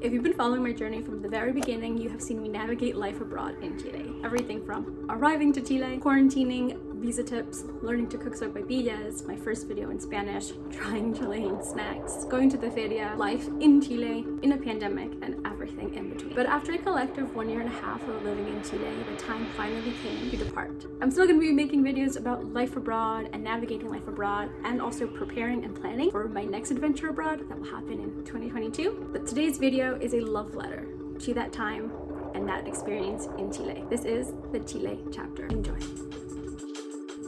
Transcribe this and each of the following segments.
If you've been following my journey from the very beginning, you have seen me navigate life abroad in Chile. Everything from arriving to Chile, quarantining, visa tips, learning to cook sopaipillas, my first video in Spanish, trying Chilean snacks, going to the feria, life in Chile, in a pandemic, and everything in between. But after a collective 1.5 years of living in Chile, the time finally came to depart. I'm still going to be making videos about life abroad and navigating life abroad, and also preparing and planning for my next adventure abroad that will happen in 2022. But today's video is a love letter to that time and that experience in Chile. This is the Chile chapter. Enjoy.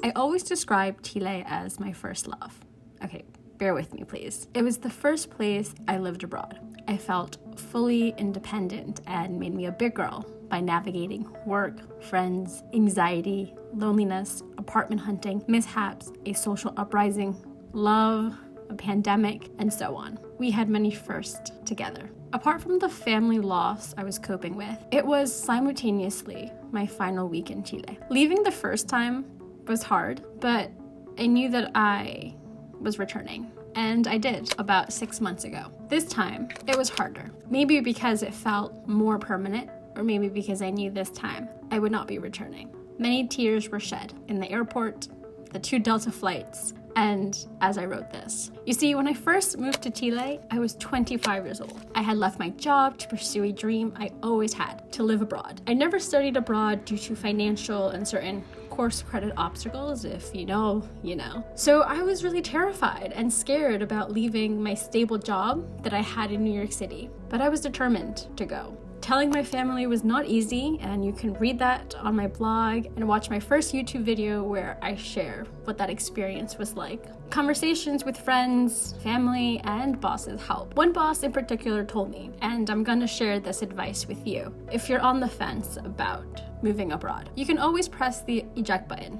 I always describe Chile as my first love. Okay, bear with me, please. It was the first place I lived abroad. I felt fully independent and made me a big girl by navigating work, friends, anxiety, loneliness, apartment hunting, mishaps, a social uprising, love, a pandemic, and so on. We had many firsts together. Apart from the family loss I was coping with, it was simultaneously my final week in Chile. Leaving the first time was hard, but I knew that I was returning, and I did about 6 months ago. This time, it was harder. Maybe because it felt more permanent, or maybe because I knew this time I would not be returning. Many tears were shed in the airport, the 2 Delta flights, and as I wrote this. You see, when I first moved to Chile, I was 25 years old. I had left my job to pursue a dream I always had, to live abroad. I never studied abroad due to financial and certain course credit obstacles. If you know, you know. So I was really terrified and scared about leaving my stable job that I had in New York City, but I was determined to go. Telling my family was not easy, and you can read that on my blog and watch my first YouTube video where I share what that experience was like. Conversations with friends, family, and bosses help. One boss in particular told me, and I'm gonna share this advice with you. If you're on the fence about moving abroad, you can always press the eject button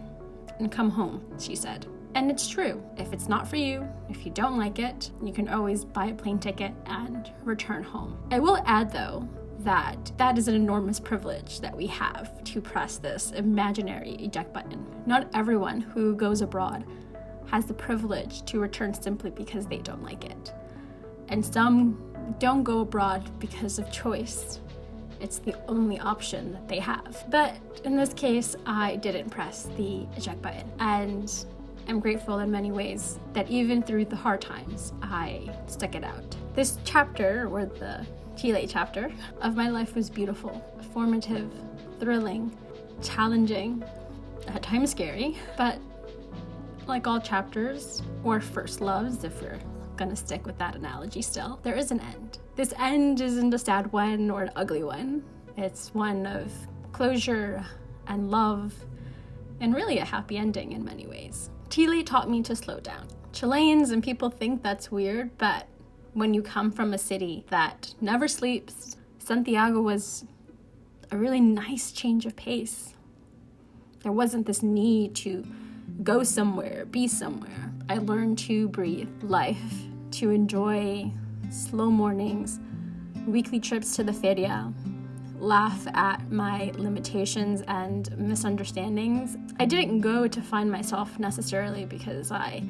and come home, she said. And it's true. If it's not for you, if you don't like it, you can always buy a plane ticket and return home. I will add though, that is an enormous privilege that we have to press this imaginary eject button. Not everyone who goes abroad has the privilege to return simply because they don't like it. And some don't go abroad because of choice. It's the only option that they have. But in this case, I didn't press the eject button. And I'm grateful in many ways that even through the hard times, I stuck it out. This chapter, or the Chile chapter of my life, was beautiful, formative, thrilling, challenging, at times scary, but like all chapters, or first loves, if we're gonna stick with that analogy still, there is an end. This end isn't a sad one or an ugly one. It's one of closure and love, and really a happy ending in many ways. Chile taught me to slow down. Chileans and people think that's weird, but when you come from a city that never sleeps, Santiago was a really nice change of pace. There wasn't this need to go somewhere, be somewhere. I learned to breathe life, to enjoy slow mornings, weekly trips to the feria, laugh at my limitations and misunderstandings. I didn't go to find myself necessarily because I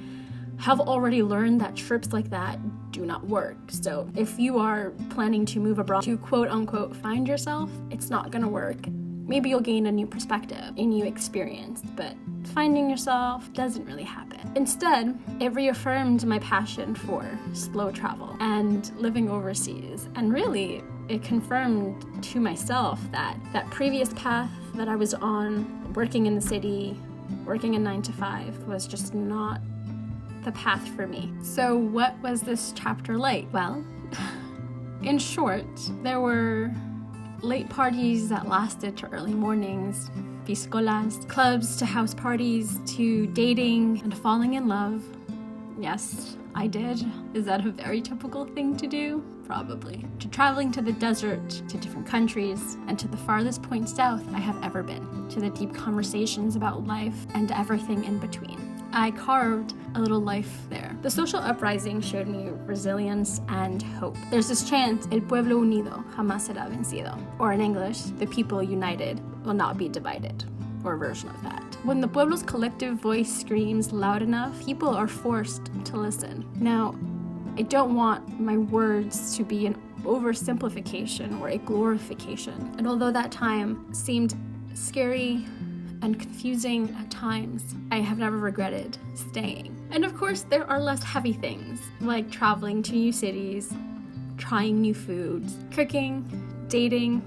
have already learned that trips like that do not work. So if you are planning to move abroad to quote unquote find yourself, it's not gonna work. Maybe you'll gain a new perspective, a new experience, but finding yourself doesn't really happen. Instead, it reaffirmed my passion for slow travel and living overseas. And really, it confirmed to myself that that previous path that I was on, working in the city, working a 9 to 5, was just not the path for me. So what was this chapter like? Well, in short, there were late parties that lasted to early mornings, piscolas, clubs to house parties, to dating and falling in love. Yes, I did. Is that a very typical thing to do? Probably. To traveling to the desert, to different countries, and to the farthest point south I have ever been, to the deep conversations about life and everything in between. I carved a little life there. The social uprising showed me resilience and hope. There's this chant, El pueblo unido jamás será vencido. Or in English, the people united will not be divided. Or a version of that. When the pueblo's collective voice screams loud enough, people are forced to listen. Now, I don't want my words to be an oversimplification or a glorification. And although that time seemed scary and confusing at times, I have never regretted staying. And of course, there are less heavy things, like traveling to new cities, trying new foods, cooking, dating,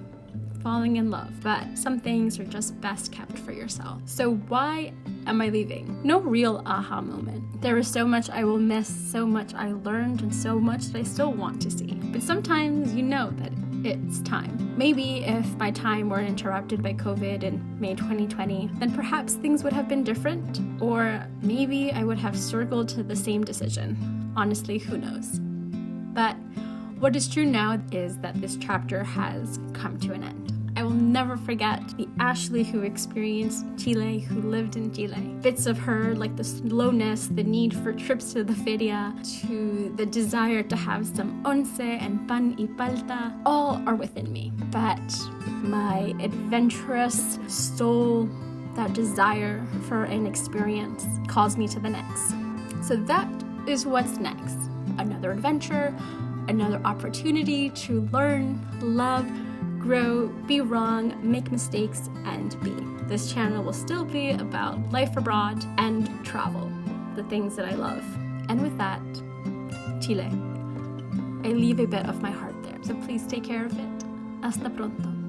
falling in love. But some things are just best kept for yourself. So why am I leaving? No real aha moment. There is so much I will miss, so much I learned, and so much that I still want to see. But sometimes you know that it's time. Maybe if my time weren't interrupted by COVID in May 2020, then perhaps things would have been different, or maybe I would have circled to the same decision. Honestly, who knows? But what is true now is that this chapter has come to an end. I will never forget the Ashely who experienced Chile, who lived in Chile. Bits of her, like the slowness, the need for trips to the feria, to the desire to have some once and pan y palta, all are within me. But my adventurous soul, that desire for an experience, calls me to the next. So that is what's next. Another adventure, another opportunity to learn, love, grow, be wrong, make mistakes, and be. This channel will still be about life abroad and travel, the things that I love. And with that, Chile. I leave a bit of my heart there, so please take care of it. Hasta pronto.